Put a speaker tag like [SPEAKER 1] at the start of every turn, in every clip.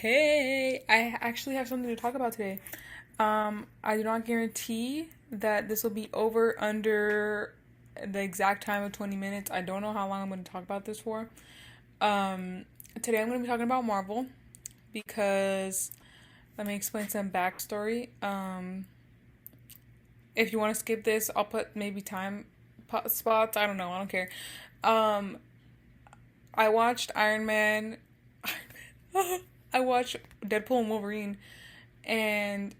[SPEAKER 1] Hey, I actually have something to talk about today. I do not guarantee that this will be over under the exact time of 20 minutes. I don't know how long I'm going to talk about this for. Um, Today I'm going to be talking about Marvel because let me explain some backstory. If you want to skip this, I'll put maybe time spots. I don't know. I don't care. Um, I watched Iron Man. I watched Deadpool and Wolverine, and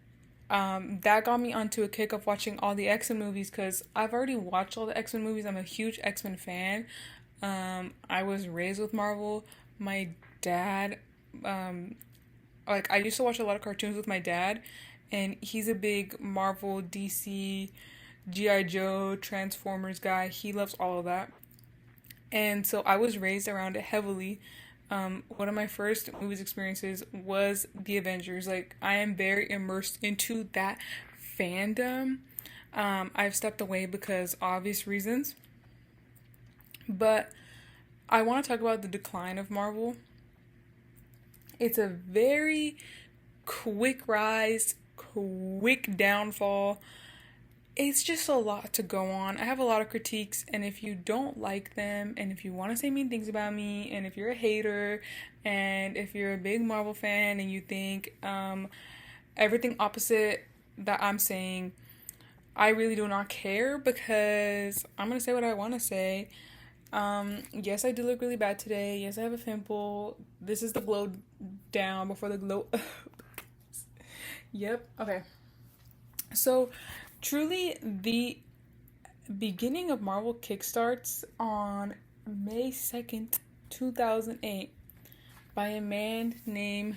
[SPEAKER 1] that got me onto a kick of watching all the X-Men movies because I've already watched all the X-Men movies. I'm a huge X-Men fan. I was raised with Marvel. My dad, um, I used to watch a lot of cartoons with my dad, and he's a big Marvel, DC, G.I. Joe, Transformers guy. He loves all of that. And so I was raised around it heavily. One of my first movies experiences was the Avengers. Like, I am very immersed into that fandom. I've stepped away because obvious reasons, but I want to talk about the decline of Marvel. It's a very quick rise, quick downfall. It's just a lot to go on. I have a lot of critiques, and if you don't like them, and if you want to say mean things about me, and if you're a hater, and if you're a big Marvel fan and you think everything opposite that I'm saying, I really do not care because I'm gonna say what I want to say. Yes, I do look really bad today. Yes, I have a pimple. This is the glow down before the glow. Yep. Okay. So, truly, the beginning of Marvel kickstarts on May 2nd, 2008, by a man named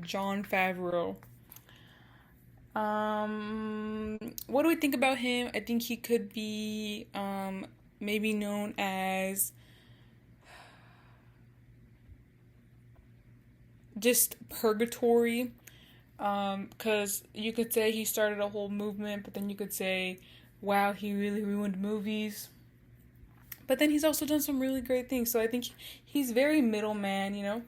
[SPEAKER 1] Jon Favreau. What do we think about him? I think he could be maybe known as just purgatory. Because you could say he started a whole movement, but then you could say, wow, he really ruined movies. But then he's also done some really great things. So I think he's very middleman, you know?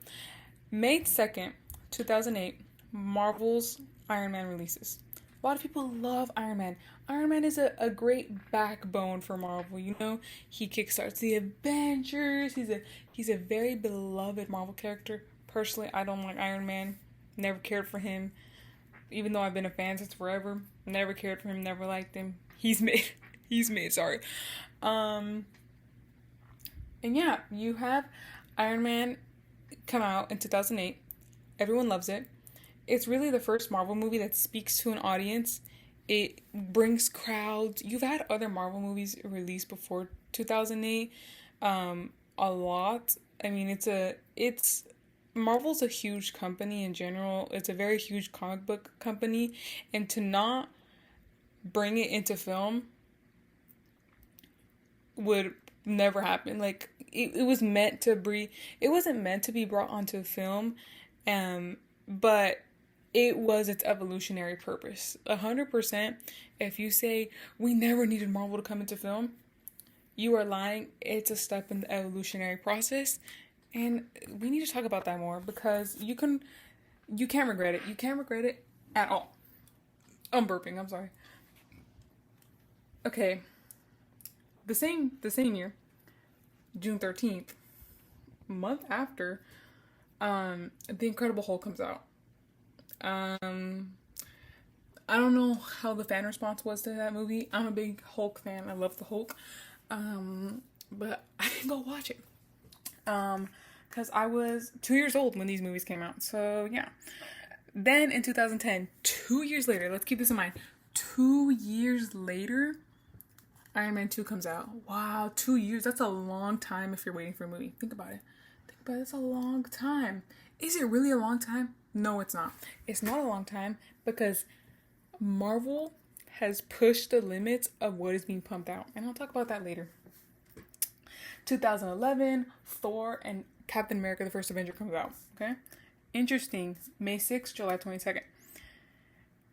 [SPEAKER 1] May 2nd, 2008, Marvel's Iron Man releases. A lot of people love Iron Man. Iron Man is a great backbone for Marvel, you know? He kickstarts the Avengers. He's a very beloved Marvel character. Personally, I don't like Iron Man. Never cared for him. Even though I've been a fan since forever. Never cared for him, never liked him. He's made he's made, sorry. Um and yeah, you have Iron Man come out in 2008. Everyone loves it. It's really the first Marvel movie that speaks to an audience. It brings crowds. You've had other Marvel movies released before 2008, a lot. I mean, it's Marvel's a huge company in general. It's a very huge comic book company, and to not bring it into film would never happen. Like it was meant to be. It wasn't meant to be brought onto film, but it was its evolutionary purpose. 100%. If you say we never needed Marvel to come into film, you are lying. It's a step in the evolutionary process, and we need to talk about that more because you can't regret it. You can't regret it at all. I'm burping. I'm sorry. Okay, the same year, June 13th, month after, the Incredible Hulk comes out. Um, I don't know how the fan response was to that movie. I'm a big Hulk fan. I love the Hulk. But I didn't go watch it. Because I was 2 years old when these movies came out. So yeah. Then in 2010, 2 years later, let's keep this in mind. 2 years later, Iron Man 2 comes out. Wow, 2 years. That's a long time if you're waiting for a movie. Think about it. Think about it. It's a long time. Is it really a long time? No, it's not. It's not a long time because Marvel has pushed the limits of what is being pumped out. And I'll talk about that later. 2011, Thor and Captain America the First Avenger comes out. Okay? Interesting. May 6th, July 22nd.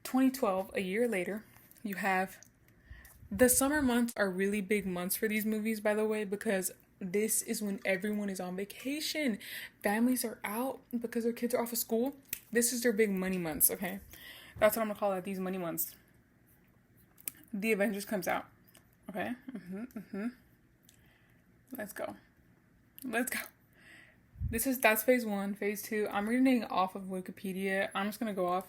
[SPEAKER 1] 2012, a year later, you have the summer months are really big months for these movies, by the way, because this is when everyone is on vacation. Families are out because their kids are off of school. This is their big money months, okay? That's what I'm gonna call it, these money months. The Avengers comes out, okay? Let's go. Let's go. That's phase one. Phase two, I'm reading off of Wikipedia. I'm just gonna go off.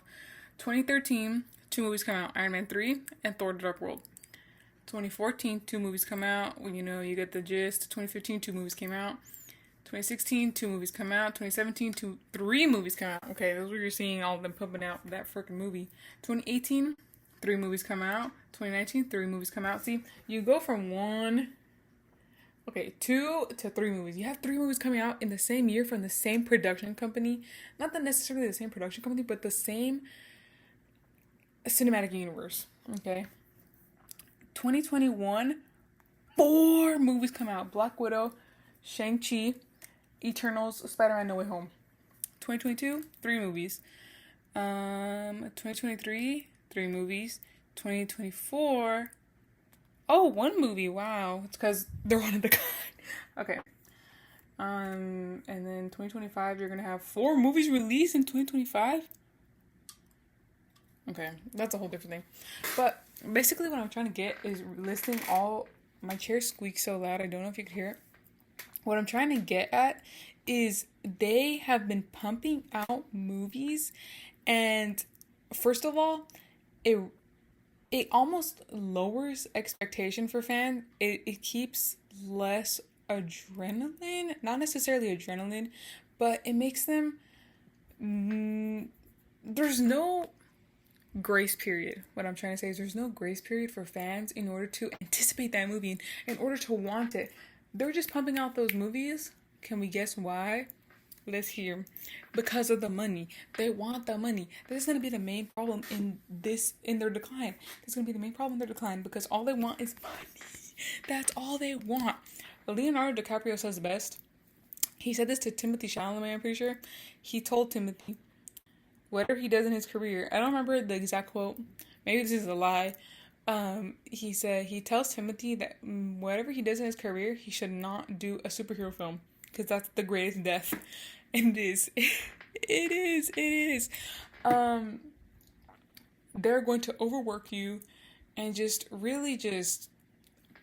[SPEAKER 1] 2013, two movies come out, Iron Man 3 and Thor: The Dark World. 2014, two movies come out. Well, you know, you get the gist. 2015, two movies came out. 2016, two movies come out. 2017, three movies come out. Okay, those were you're seeing all of them pumping out that freaking movie. 2018, three movies come out. 2019, three movies come out. See, you go from two to three movies. You have three movies coming out in the same year from the same production company. Not that necessarily the same production company, but the same cinematic universe. Okay. 2021, four movies come out. Black Widow, Shang-Chi, Eternals, Spider-Man No Way Home. 2022, three movies. 2023, three movies. 2024, one movie. Wow. It's because they're on a decline. Okay. And then 2025, you're gonna have four movies released in 2025. Okay, that's a whole different thing. But basically what I'm trying to get is listing all... My chair squeaks so loud, I don't know if you could hear it. What I'm trying to get at is they have been pumping out movies, and first of all, it almost lowers expectation for fans. It keeps less adrenaline, not necessarily adrenaline, but it makes them... there's no grace period. What I'm trying to say is there's no grace period for fans in order to anticipate that movie, in order to want it. They're just pumping out those movies. Can we guess why? Let's hear. Because of the money. They want the money. This is going to be the main problem in their decline. This is going to be the main problem in their decline because all they want is money. That's all they want. Leonardo DiCaprio says best. He said this to Timothy Chalamet, I'm pretty sure. He told Timothy, whatever he does in his career, I don't remember the exact quote. Maybe this is a lie. He tells Timothy that whatever he does in his career, he should not do a superhero film because that's the greatest death. And it is. It is. They're going to overwork you and just really just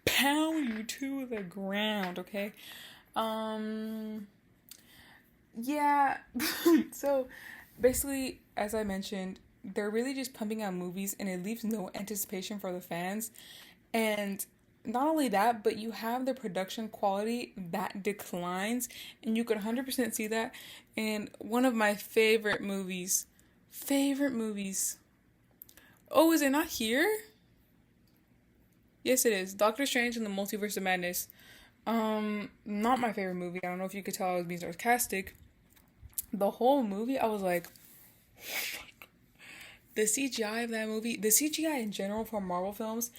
[SPEAKER 1] pound you to the ground, okay? Yeah. So basically, as I mentioned, they're really just pumping out movies and it leaves no anticipation for the fans. And not only that, but you have the production quality that declines, and you could 100% see that in one of my favorite movies. Oh, is it not here? Yes, it is. Doctor Strange and the Multiverse of Madness. Not my favorite movie. I don't know if you could tell I was being sarcastic. The whole movie, I was like, the CGI of that movie, the CGI in general for Marvel films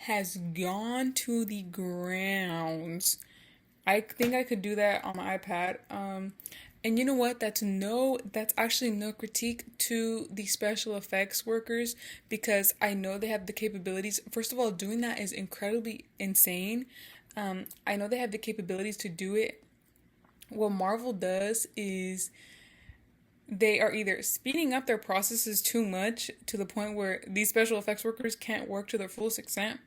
[SPEAKER 1] has gone to the ground. I think I could do that on my iPad. And you know what? That's actually no critique to the special effects workers because I know they have the capabilities. First of all, doing that is incredibly insane. I know they have the capabilities to do it. What Marvel does is they are either speeding up their processes too much to the point where these special effects workers can't work to their fullest extent,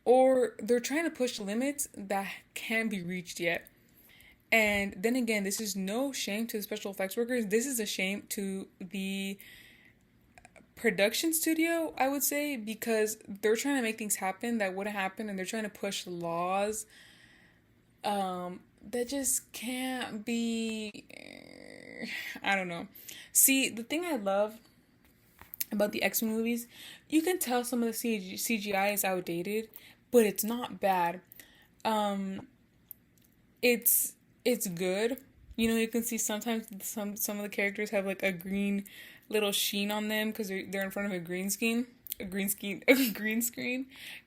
[SPEAKER 1] or they're trying to push limits that can't be reached yet. And then again, this is no shame to the special effects workers. This is a shame to the production studio, I would say, because they're trying to make things happen that wouldn't happen, and they're trying to push laws that just can't be... I don't know. See, the thing I love about the X-Men movies, you can tell some of the CGI is outdated, but it's not bad. It's good. You know, you can see sometimes some of the characters have like a green little sheen on them because they're in front of a green screen,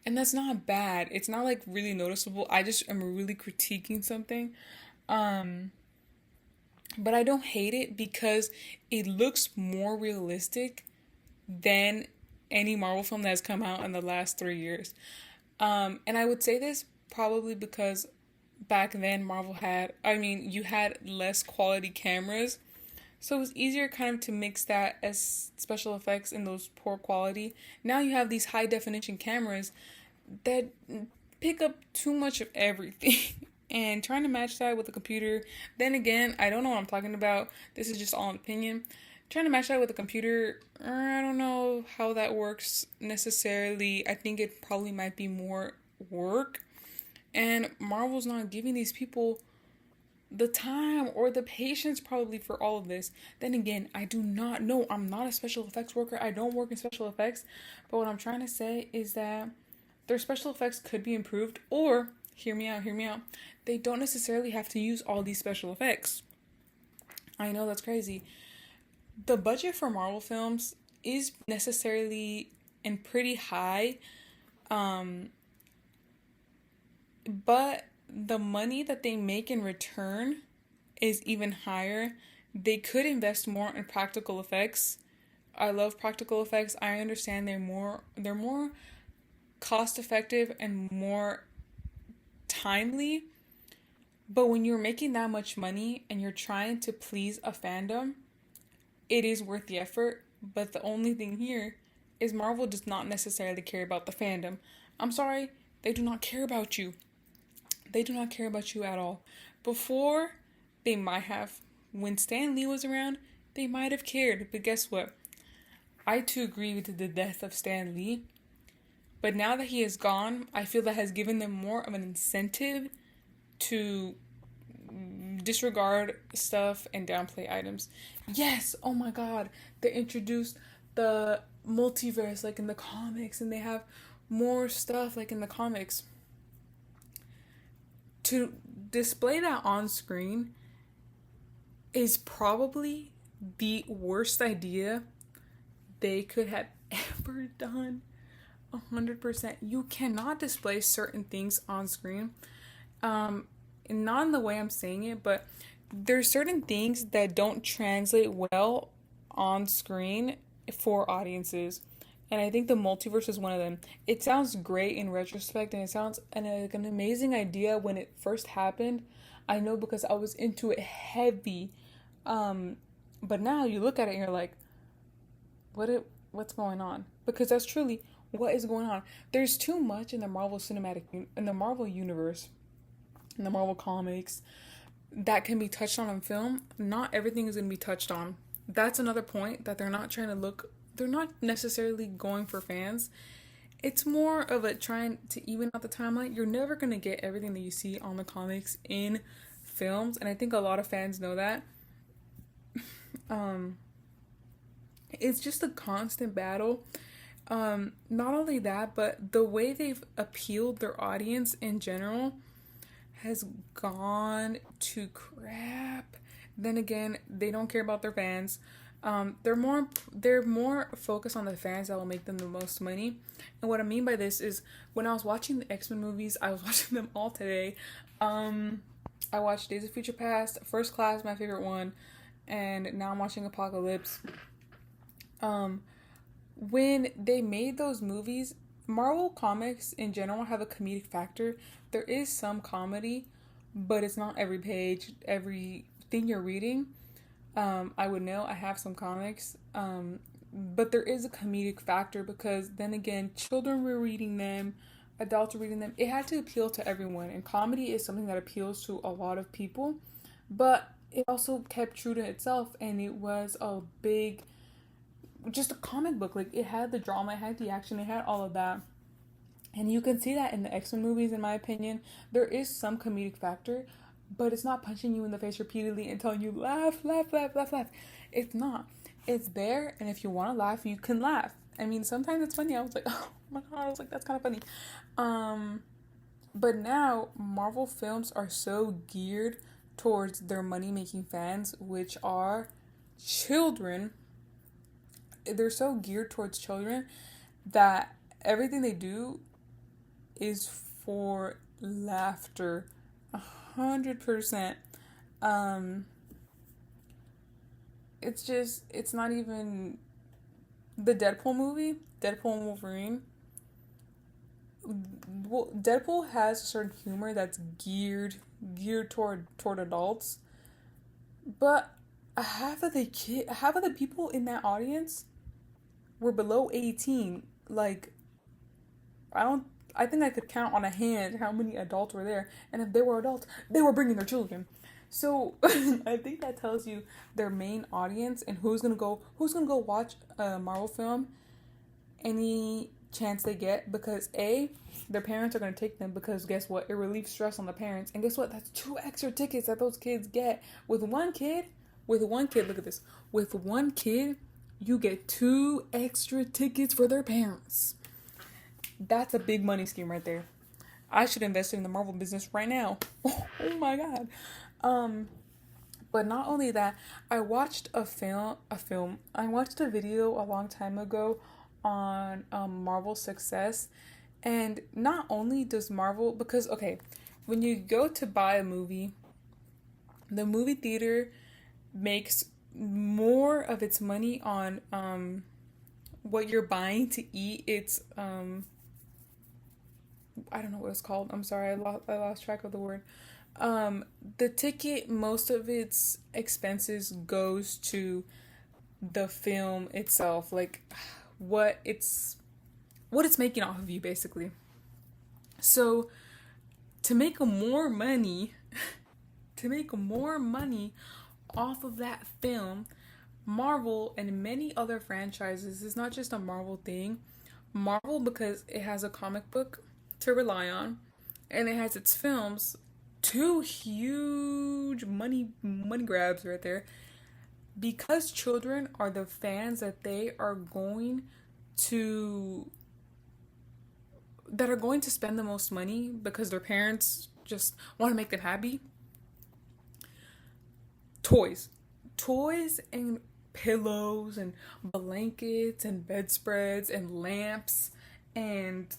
[SPEAKER 1] and that's not bad. It's not like really noticeable. I just am really critiquing something. But I don't hate it because it looks more realistic than any Marvel film that has come out in the last 3 years. And I would say this probably because back then Marvel had, I mean, you had less quality cameras. So it was easier kind of to mix that as special effects in those poor quality. Now you have these high definition cameras that pick up too much of everything. And trying to match that with a computer, then again, I don't know what I'm talking about. This is just all an opinion. Trying to match that with a computer, I don't know how that works necessarily. I think it probably might be more work. And Marvel's not giving these people the time or the patience probably for all of this. Then again, I do not know. I'm not a special effects worker. I don't work in special effects. But what I'm trying to say is that their special effects could be improved, or hear me out. They don't necessarily have to use all these special effects. I know that's crazy. The budget for Marvel films is necessarily and pretty high, um, but the money that they make in return is even higher. They could invest more in practical effects. I love practical effects. I understand they're more cost effective and more timely. But when you're making that much money and you're trying to please a fandom, it is worth the effort. But the only thing here is Marvel does not necessarily care about the fandom. I'm sorry, they do not care about you. They do not care about you at all. Before, they might have. When Stan Lee was around, they might have cared. But guess what? I too agree with the death of Stan Lee. But now that he is gone, I feel that has given them more of an incentive to disregard stuff and downplay items. Yes, oh my god, they introduced the multiverse like in the comics, and they have more stuff like in the comics. To display that on screen is probably the worst idea they could have ever done. 100%. You cannot display certain things on screen. And not in the way I'm saying it, but there's certain things that don't translate well on screen for audiences. And I think the multiverse is one of them. It sounds great in retrospect, and it sounds like an amazing idea when it first happened. I know because I was into it heavy. But now you look at it and you're like, what's going on? Because that's truly what is going on. There's too much in the in the Marvel universe, in the Marvel comics, that can be touched on in film. Not everything is going to be touched on. That's another point, that they're not necessarily going for fans. It's more of a trying to even out the timeline. You're never going to get everything that you see on the comics in films, and I think a lot of fans know that. Um, it's just a constant battle. Not only that, but the way they've appealed their audience in general has gone to crap. Then again, they don't care about their fans. They're more focused on the fans that will make them the most money. And what I mean by this is, when I was watching the X-Men movies, I was watching them all today. I watched Days of Future Past, First Class, my favorite one, and now I'm watching Apocalypse. When they made those movies, Marvel comics in general have a comedic factor. There is some comedy, but it's not every page, everything you're reading. I would know, I have some comics, but there is a comedic factor because then again, children were reading them, adults were reading them. It had to appeal to everyone, and comedy is something that appeals to a lot of people, but it also kept true to itself, and it was a big, just a comic book. Like, it had the drama, it had the action, it had all of that. And you can see that in the X-Men movies, in my opinion. There is some comedic factor, but it's not punching you in the face repeatedly and telling you, laugh, laugh, laugh, laugh, laugh. It's not. It's there, and if you want to laugh, you can laugh. I mean, sometimes it's funny. I was like, oh my god, I was like, that's kind of funny. But now, Marvel films are so geared towards their money-making fans, which are children. They're so geared towards children that everything they do is for laughter. 100%. It's not even the Deadpool movie, Deadpool and Wolverine. well, Deadpool has a certain humor that's geared toward adults, but half of the people in that audience were below 18. Like, I don't I think I could count on a hand how many adults were there, and if they were adults, they were bringing their children. So I think that tells you their main audience and who's gonna go watch a Marvel film any chance they get, because their parents are gonna take them, because guess what, it relieves stress on the parents, and guess what, that's two extra tickets that those kids get. With one kid, look at this, with one kid you get two extra tickets for their parents. That's a big money scheme right there. I should invest in the Marvel business right now. Oh my god. But not only that, I watched I watched a video a long time ago on Marvel's success. And not only does Marvel, because okay, when you go to buy a movie, the movie theater makes more of its money on what you're buying to eat. It's I don't know what it's called. I'm sorry, I lost track of the word. The ticket, most of its expenses goes to the film itself, like what it's what it's making off of you, basically. So to make more money, to make more money off of that film, Marvel and many other franchises, it's not just a Marvel thing. Marvel, because it has a comic book to rely on, and it has its films, two huge money grabs right there. Because children are the fans to that are going to spend the most money because their parents just want to make them happy. Toys and pillows and blankets and bedspreads and lamps and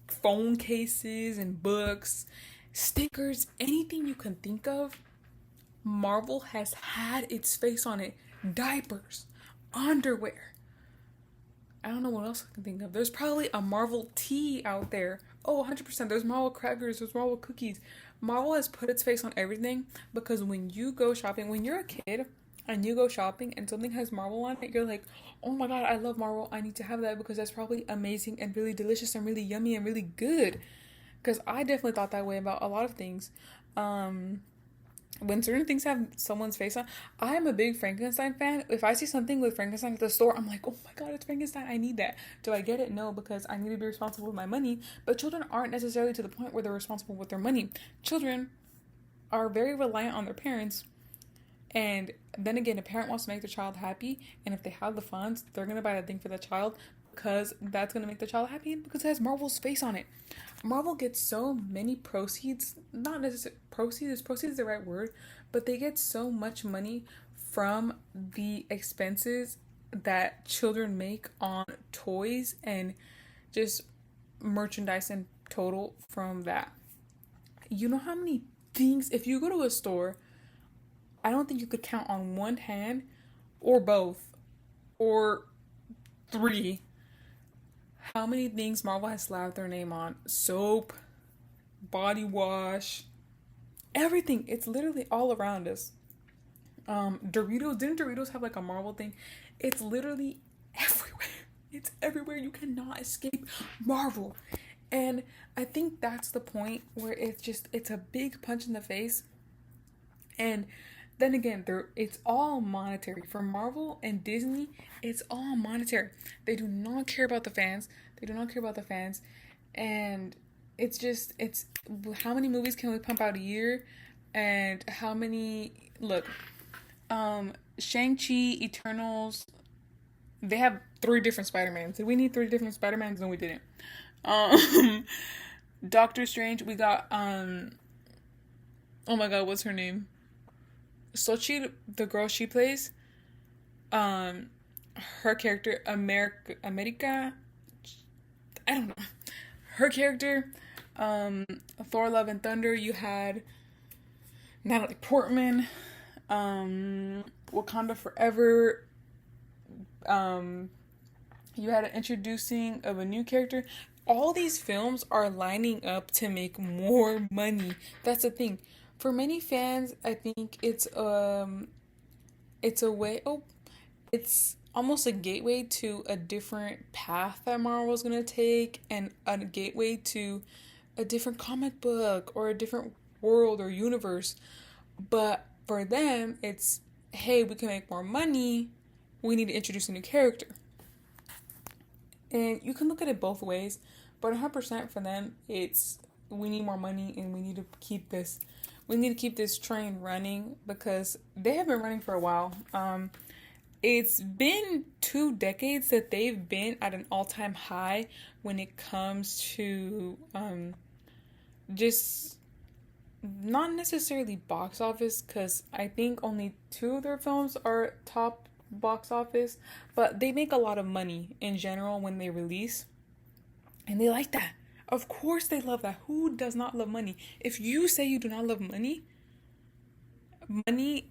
[SPEAKER 1] phone cases and books, stickers, anything you can think of, Marvel has had its face on it. Diapers, underwear. I don't know what else I can think of. There's probably a Marvel tea out there. Oh, 100%. There's Marvel crackers, there's Marvel cookies. Marvel has put its face on everything, because when you go shopping, when you're a kid and you go shopping and something has Marvel on it, you're like, oh my god, I love Marvel. I need to have that because that's probably amazing and really delicious and really yummy and really good. Because I definitely thought that way about a lot of things. When certain things have someone's face on, I'm a big Frankenstein fan. If I see something with Frankenstein at the store, I'm like, oh my god, it's Frankenstein. I need that. Do I get it? No, because I need to be responsible with my money. But children aren't necessarily to the point where they're responsible with their money. Children are very reliant on their parents. And then again, a parent wants to make their child happy. And if they have the funds, they're going to buy that thing for the child, because that's going to make the child happy, because it has Marvel's face on it. Marvel gets so many proceeds, not necessarily proceeds is the right word, but they get so much money from the expenses that children make on toys and just merchandise in total from that. You know how many things, if you go to a store, I don't think you could count on one hand, or both, or three, how many things Marvel has slapped their name on. Soap, body wash, everything. It's literally all around us. Doritos, didn't Doritos have like a Marvel thing? It's literally everywhere. It's everywhere. You cannot escape Marvel. And I think that's the point where it's a big punch in the face. And then again, it's all monetary. For Marvel and Disney, it's all monetary. They do not care about the fans. And it's how many movies can we pump out a year? And how many, look, Shang-Chi, Eternals, they have 3 different Spider-Mans. Did we need 3 different Spider-Mans? No, we didn't. Doctor Strange, we got, oh my god, what's her name? Sochi, the girl she plays, her character, America, I don't know, her character, Thor, Love and Thunder, you had Natalie Portman, Wakanda Forever, you had an introducing of a new character. all these films are lining up to make more money. That's the thing. For many fans, I think it's a way it's almost a gateway to a different path that Marvel's gonna take, and a gateway to a different comic book or a different world or universe. But for them, it's hey, we can make more money. We need to introduce a new character. And you can look at it both ways, but 100% for them, it's we need more money and we need to keep this. We need to keep this train running because they have been running for a while. It's been 2 decades that they've been at an all-time high when it comes to just not necessarily box office, because I think only two of their films are top box office, but they make a lot of money in general when they release, and they like that. Of course, they love that. Who does not love money? If you say you do not love money, money,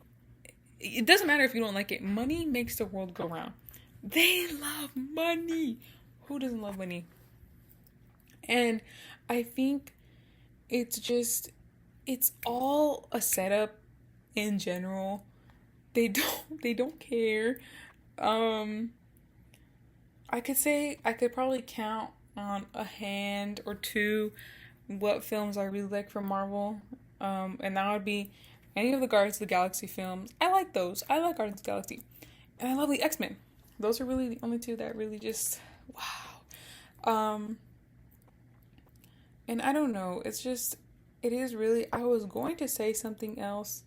[SPEAKER 1] it doesn't matter if you don't like it. Money makes the world go round. They love money. Who doesn't love money? And I think it's just, it's all a setup in general. They don't care. Um I could probably count on a hand or two what films I really like from Marvel. And that would be any of the Guardians of the Galaxy films. I like those. I like Guardians of the Galaxy. And I love the X-Men. Those are really the only two that really just wow. And I don't know, it's just it is really I was going to say something else.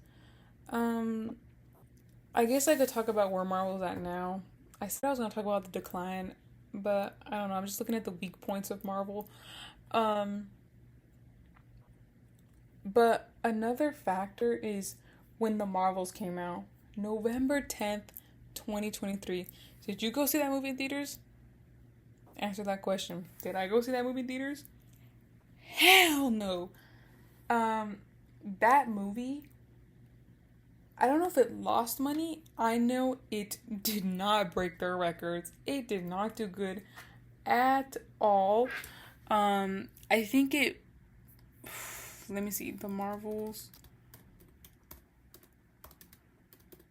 [SPEAKER 1] Um I guess I could talk about where Marvel's at now. I said I was gonna talk about the decline, but I don't know. I'm just looking at the weak points of Marvel. Um, but another factor is when the Marvels came out, November 10th, 2023. Did you go see that movie in theaters? Answer that question. Did I go see that movie in theaters? Hell no. Um, that movie, I don't know if it lost money. I know it did not break their records. It did not do good at all. I think it. Let me see the Marvels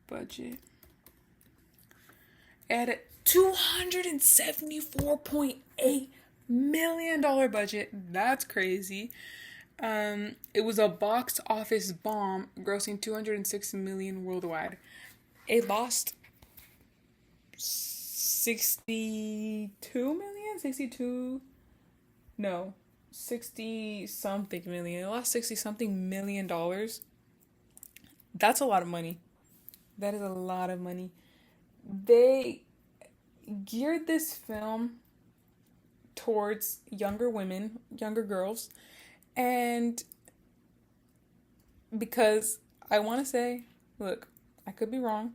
[SPEAKER 1] budget at a $274.8 million budget. That's crazy. It was a box office bomb, grossing 206 million worldwide. It lost 62 million, 62, no, 60 something million. It lost 60 something $1 million. That's a lot of money. That is a lot of money. They geared this film towards younger women, younger girls, and because I want to say, look, I could be wrong.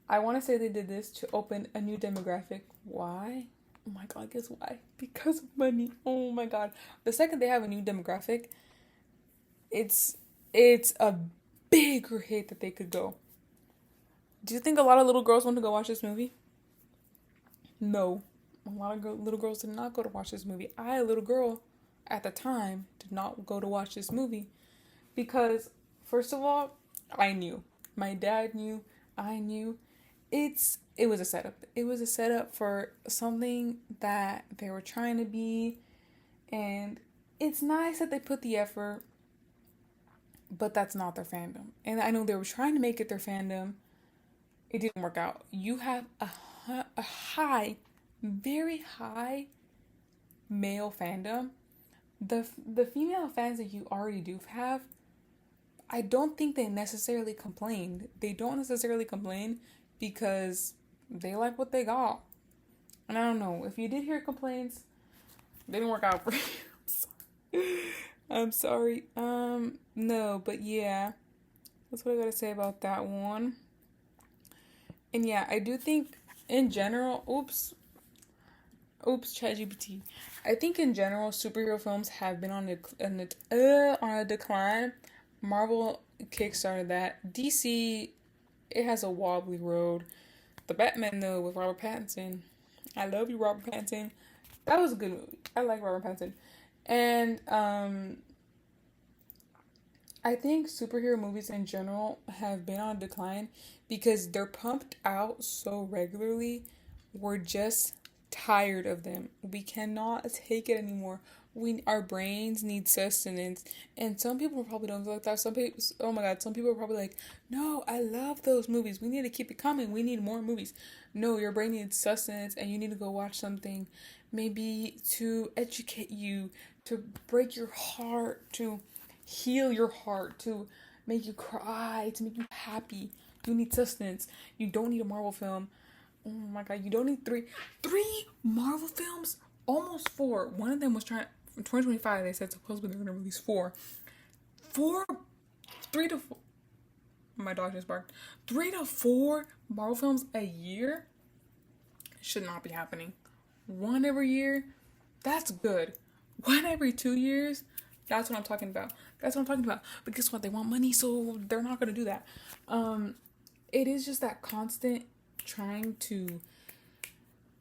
[SPEAKER 1] I want to say they did this to open a new demographic. Why? Oh my god, guess why? Because of money. Oh my god. The second they have a new demographic, it's a bigger hit that they could go. Do you think a lot of little girls want to go watch this movie? No. A lot of little girls did not go to watch this movie. I, a little girl, at the time, did not go to watch this movie because, first of all, I knew. My dad knew. I knew. It was a setup. It was a setup for something that they were trying to be, and it's nice that they put the effort, but that's not their fandom. And I know they were trying to make it their fandom. It didn't work out. You have a high, very high male fandom. The female fans that you already do have, I don't think they necessarily complained. They don't necessarily complain because they like what they got. And I don't know, if you did hear complaints, they didn't work out for you. I'm sorry. No, but yeah. That's what I gotta say about that one. And yeah, I do think in general, oops, ChatGPT. I think in general, superhero films have been on a decline. Marvel kickstarted that. DC, it has a wobbly road. The Batman though with Robert Pattinson, I love you, Robert Pattinson. That was a good movie. I like Robert Pattinson. And I think superhero movies in general have been on decline because they're pumped out so regularly. We're just tired of them. We cannot take it anymore. Our brains need sustenance, and some people probably don't feel like that. Some people, oh my god, some people are probably like, no, I love those movies. We need to keep it coming. We need more movies. No, your brain needs sustenance, and you need to go watch something, maybe to educate you, to break your heart, to heal your heart, to make you cry, to make you happy. You need sustenance. You don't need a Marvel film. Oh my god, you don't need three Marvel films? Almost four. One of them was trying from 2025, they said supposedly they're gonna release four. Four, three to four. My dog just barked. 3 to 4 Marvel films a year should not be happening. One every year, that's good. One every 2 years, that's what I'm talking about. That's what I'm talking about. But guess what? They want money, so they're not gonna do that. It is just that constant trying to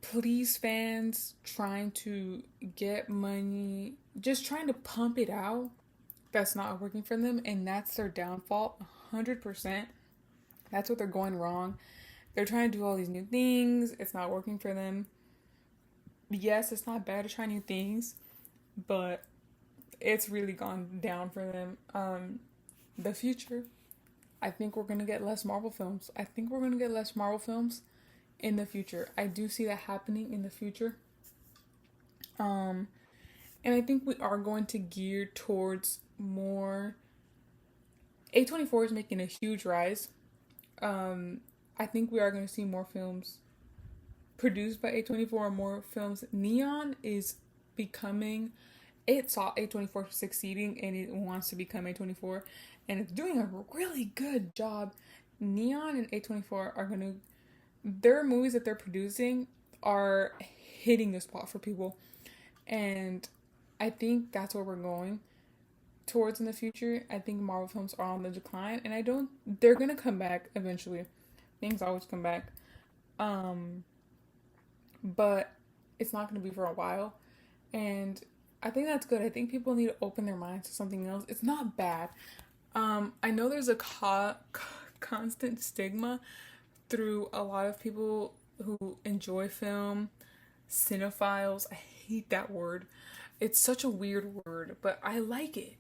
[SPEAKER 1] please fans, trying to get money, just trying to pump it out. That's not working for them, and that's their downfall. 100%. That's what they're going wrong. They're trying to do all these new things. It's not working for them. Yes, it's not bad to try new things, but it's really gone down for them. The future, I think we're gonna get less Marvel films. I think we're gonna get less Marvel films in the future. I do see that happening in the future. And I think we are going to gear towards more. A24 is making a huge rise. I think we are going to see more films produced by A24, more films. Neon is becoming, it saw A24 succeeding and it wants to become A24, and it's doing a really good job. Neon and A24 are going to, their movies that they're producing are hitting the spot for people, and I think that's where we're going towards in the future. I think Marvel films are on the decline, and they're gonna come back eventually. Things always come back. But it's not gonna be for a while. And I think that's good. I think people need to open their minds to something else. It's not bad. I know there's a constant stigma through a lot of people who enjoy film, cinephiles. I hate that word. It's such a weird word, but I like it.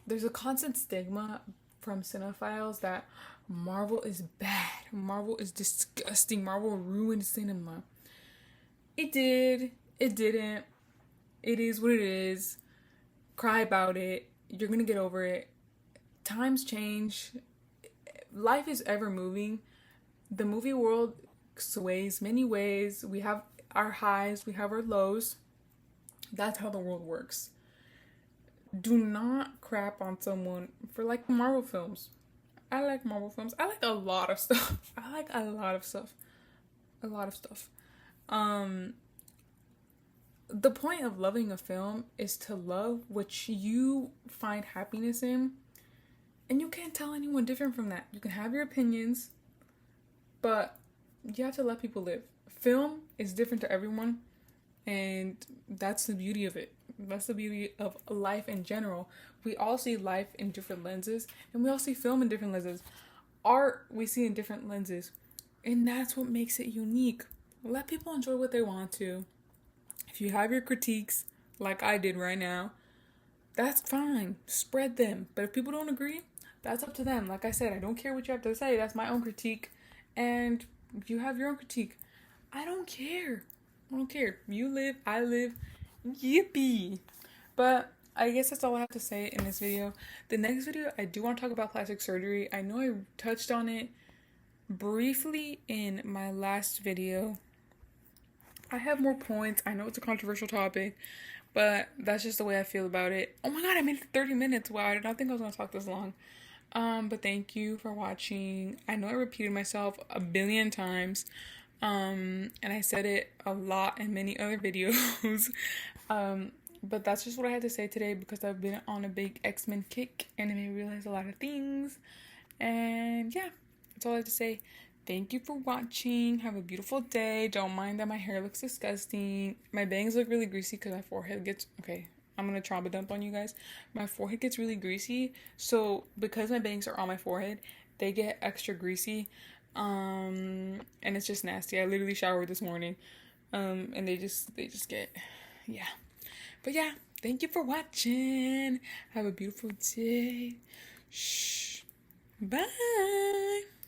[SPEAKER 1] There's a constant stigma from cinephiles that Marvel is bad. Marvel is disgusting. Marvel ruined cinema. It did. It didn't. It is what it is. Cry about it. You're gonna get over it. Times change. Life is ever moving. The movie world sways many ways. We have our highs, we have our lows. That's how the world works. Do not crap on someone for like Marvel films. I like Marvel films. I like a lot of stuff. I like a lot of stuff. A lot of stuff. The point of loving a film is to love what you find happiness in. And you can't tell anyone different from that. You can have your opinions, but you have to let people live. Film is different to everyone, and that's the beauty of it. That's the beauty of life in general. We all see life in different lenses, and we all see film in different lenses. Art, we see in different lenses, and that's what makes it unique. Let people enjoy what they want to. If you have your critiques, like I did right now, that's fine. Spread them. But if people don't agree, that's up to them. Like I said, I don't care what you have to say. That's my own critique. And you have your own critique. I don't care. I don't care. You live, I live. Yippee. But I guess that's all I have to say in this video. The next video, I do want to talk about plastic surgery. I know I touched on it briefly in my last video. I have more points. I know it's a controversial topic, but that's just the way I feel about it. Oh my god, I made it 30 minutes. Wow, I did not think I was going to talk this long. But thank you for watching. I know I repeated myself a billion times. And I said it a lot in many other videos. But that's just what I had to say today because I've been on a big X-Men kick and it made me realize a lot of things. And yeah, that's all I have to say. Thank you for watching. Have a beautiful day. Don't mind that my hair looks disgusting. My bangs look really greasy because my forehead gets... Okay, I'm going to trauma dump on you guys. My forehead gets really greasy. So because my bangs are on my forehead, they get extra greasy. And it's just nasty. I literally showered this morning. And they just get... Yeah. But yeah, thank you for watching. Have a beautiful day. Shh. Bye.